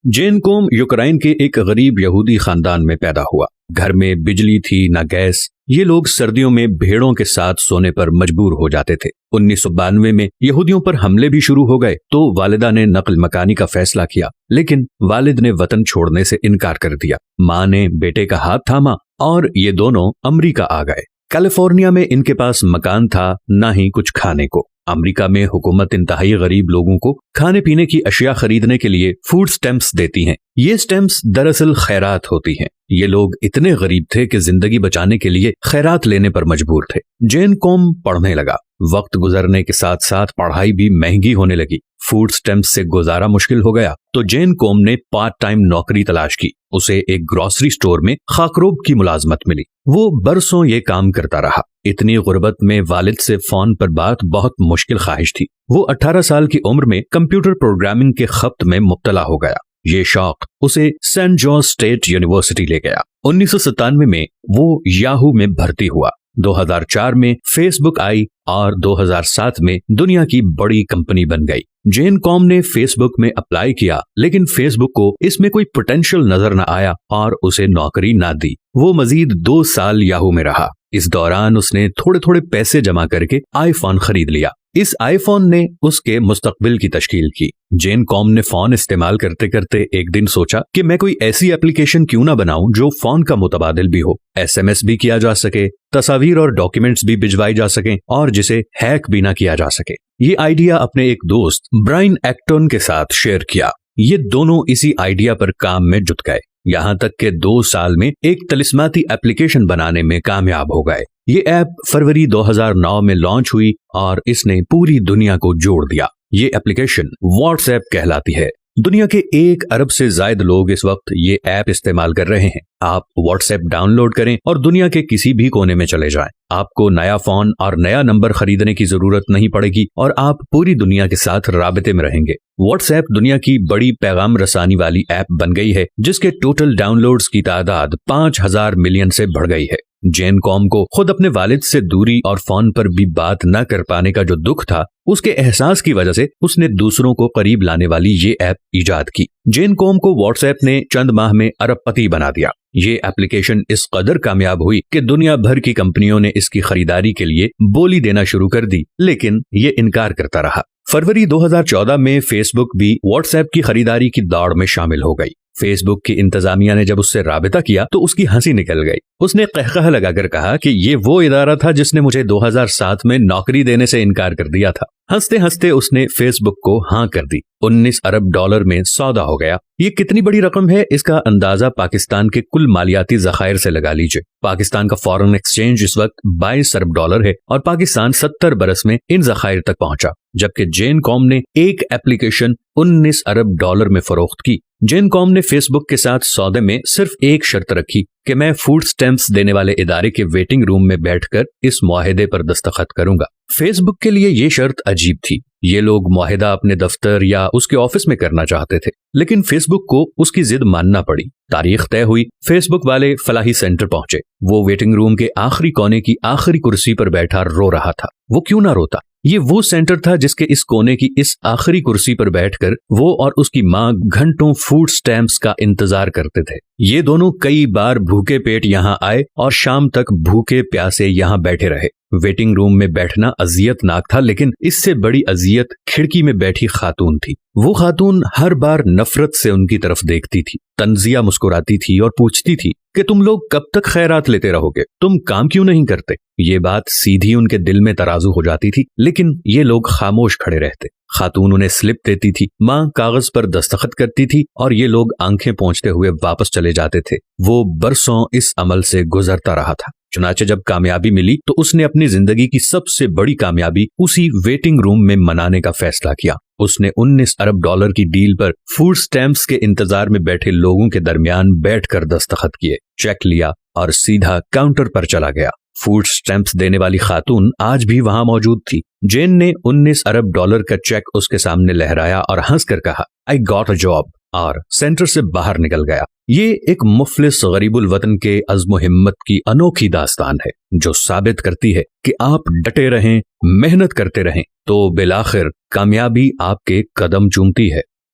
جین کوم यूक्रेन के एक गरीब यहूदी खानदान में पैदा हुआ। घर में बिजली थी न गैस। ये लोग सर्दियों में भेड़ों के साथ सोने पर मजबूर हो जाते थे। 1992 में यहूदियों पर हमले भी शुरू हो गए तो वालिदा ने नकल मकानी का फैसला किया, लेकिन वालिद ने वतन छोड़ने से इनकार कर दिया। माँ ने बेटे का हाथ थामा और ये दोनों अमेरिका आ गए। कैलिफोर्निया में इनके पास मकान था, न ही कुछ खाने को। अमेरिका में हुकूमत इंतहाई गरीब लोगों को खाने पीने की अशिया खरीदने के लिए फूड स्टैम्प्स देती हैं। ये स्टैम्प्स दरअसल खैरात होती हैं। ये लोग इतने गरीब थे कि जिंदगी बचाने के लिए खैरात लेने पर मजबूर थे। जैन कॉम पढ़ने लगा। वक्त गुजरने के साथ साथ पढ़ाई भी महंगी होने लगी। फूड स्टैम्प्स से गुजारा मुश्किल हो गया तो जैन कॉम ने पार्ट टाइम नौकरी तलाश की। उसे एक ग्रोसरी स्टोर में खाकरोब की मुलाजमत मिली। वो बरसों ये काम करता रहा। इतनी गुर्बत में वालिद से फोन पर बात बहुत मुश्किल ख्वाहिश थी। वो 18 साल की उम्र में कंप्यूटर प्रोग्रामिंग के खप्त में मुब्तला हो गया। ये शौक उसे सेंट जॉर्ज स्टेट यूनिवर्सिटी ले गया। 1997 में वो याहू में भर्ती हुआ। 2004 में फेसबुक आई और 2007 में दुनिया की बड़ी कंपनी बन गई। जैन कॉम ने फेसबुक में अप्लाई किया, लेकिन फेसबुक को इसमें कोई पोटेंशियल नजर न आया और उसे नौकरी ना दी। वो मजीद 2 साल याहू में रहा। इस दौरान उसने थोड़े थोड़े पैसे जमा करके आईफोन खरीद लिया। इस आईफोन ने उसके मुस्तकबिल की तश्कील की। जैन कॉम ने फोन इस्तेमाल करते करते एक दिन सोचा कि मैं कोई ऐसी एप्लीकेशन क्यों ना बनाऊं जो फोन का मुतबादिल भी हो, एसएमएस भी किया जा सके, तस्वीर और डॉक्यूमेंट्स भी भिजवाई जा सकें और जिसे हैक भी ना किया जा सके। ये आइडिया अपने एक दोस्त ब्रायन एक्टन के साथ शेयर किया। ये दोनों इसी आइडिया पर काम में जुट गए। यहाँ तक कि 2 साल में एक तिलिस्माती एप्लीकेशन बनाने में कामयाब हो गए। ये ऐप फरवरी 2009 में लॉन्च हुई और इसने पूरी दुनिया को जोड़ दिया। ये एप्लीकेशन व्हाट्सएप कहलाती है। दुनिया के 1 अरब से ज्यादा लोग इस वक्त ये ऐप इस्तेमाल कर रहे हैं। आप व्हाट्सएप डाउनलोड करें और दुनिया के किसी भी कोने में चले जाएं। आपको नया फोन और नया नंबर खरीदने की जरूरत नहीं पड़ेगी और आप पूरी दुनिया के साथ राबते में रहेंगे। व्हाट्सएप दुनिया की बड़ी पैगाम रसानी वाली ऐप बन गई है, जिसके टोटल डाउनलोड्स की तादाद 5000 मिलियन से बढ़ गई है। जैन कॉम को खुद अपने वालिद से दूरी और फोन पर भी बात न कर पाने का जो दुख था, उसके एहसास की वजह से उसने दूसरों को करीब लाने वाली ये ऐप इजाद की। जैन कॉम को व्हाट्सएप ने चंद माह में अरबपति बना दिया। ये एप्लीकेशन इस कदर कामयाब हुई कि दुनिया भर की कंपनियों ने इसकी खरीदारी के लिए बोली देना शुरू कर दी, लेकिन ये इनकार करता रहा। फरवरी 2014 में फेसबुक भी व्हाट्सएप की खरीदारी की दौड़ में शामिल हो गई। फेसबुक की इंतजामिया ने जब उससे राबिता किया तो उसकी हंसी निकल गई। उसने कहकहा लगाकर कहा कि ये वो इदारा था जिसने मुझे 2007 में नौकरी देने से इनकार कर दिया था। हंसते हंसते उसने फेसबुक को हाँ कर दी। 19 अरब डॉलर में सौदा हो गया। ये कितनी बड़ी रकम है, इसका अंदाजा पाकिस्तान के कुल मालियाती जखायर से लगा लीजिए। पाकिस्तान का फॉरेन एक्सचेंज इस वक्त 22 अरब डॉलर है और पाकिस्तान 70 बरस में इन जखायर तक पहुंचा, जबकि जैन कॉम ने एक एप्लीकेशन 19 अरब डॉलर में फरोख्त की। जैन कॉम ने फेसबुक के साथ सौदे में सिर्फ एक शर्त रखी कि मैं फूड स्टैम्प्स देने वाले इदारे के वेटिंग रूम में बैठकर इस मुआहदे पर दस्तखत करूंगा। फेसबुक के लिए ये शर्त अजीब थी। ये लोग मुआहदा अपने दफ्तर या उसके ऑफिस में करना चाहते थे, लेकिन फेसबुक को उसकी जिद मानना पड़ी। तारीख तय हुई। फेसबुक वाले फलाही सेंटर पहुंचे। वो वेटिंग रूम के आखिरी कोने की आखिरी कुर्सी पर बैठा रो रहा था। वो क्यों ना रोता? ये वो सेंटर था जिसके इस कोने की इस आखिरी कुर्सी पर बैठकर वो और उसकी माँ घंटों फूड स्टैम्प्स का इंतजार करते थे। ये दोनों कई बार भूखे पेट यहाँ आए और शाम तक भूखे प्यासे यहाँ बैठे रहे। वेटिंग रूम में बैठना अजियतनाक था, लेकिन इससे बड़ी अजियत खिड़की में बैठी खातून थी। वो खातून हर बार नफरत से उनकी तरफ देखती थी। तंजिया मुस्कुराती थी और पूछती थी कि तुम लोग कब तक खैरात लेते रहोगे, तुम काम क्यों नहीं करते? ये बात सीधी उनके दिल में तराजू हो जाती थी, लेकिन ये लोग खामोश खड़े रहते। खातून उन्हें स्लिप देती थी, माँ कागज पर दस्तखत करती थी और ये लोग आंखें पोंछते हुए वापस चले जाते थे। वो बरसों इस अमल से गुजरता रहा था। चुनाचे जब कामयाबी मिली तो उसने अपनी जिंदगी की सबसे बड़ी कामयाबी उसी वेटिंग रूम में मनाने का फैसला किया। उसने 19 अरब डॉलर की डील पर फूड स्टैम्प्स के इंतजार में बैठे लोगों के दरमियान बैठकर दस्तखत किए, चेक लिया और सीधा काउंटर पर चला गया। फूड स्टैम्प्स देने वाली खातून आज भी वहां मौजूद थी। जैन ने 19 अरब डॉलर का चेक उसके सामने लहराया और हंसकर कहा, आई गॉट अ जॉब, और सेंटर से बाहर निकल गया। ये एक मुफलिस गरीबुल वतन के अज़्म हिम्मत की अनोखी दास्तान है, जो साबित करती है कि आप डटे रहें, मेहनत करते रहें तो बिलाखिर कामयाबी आपके कदम चूमती है।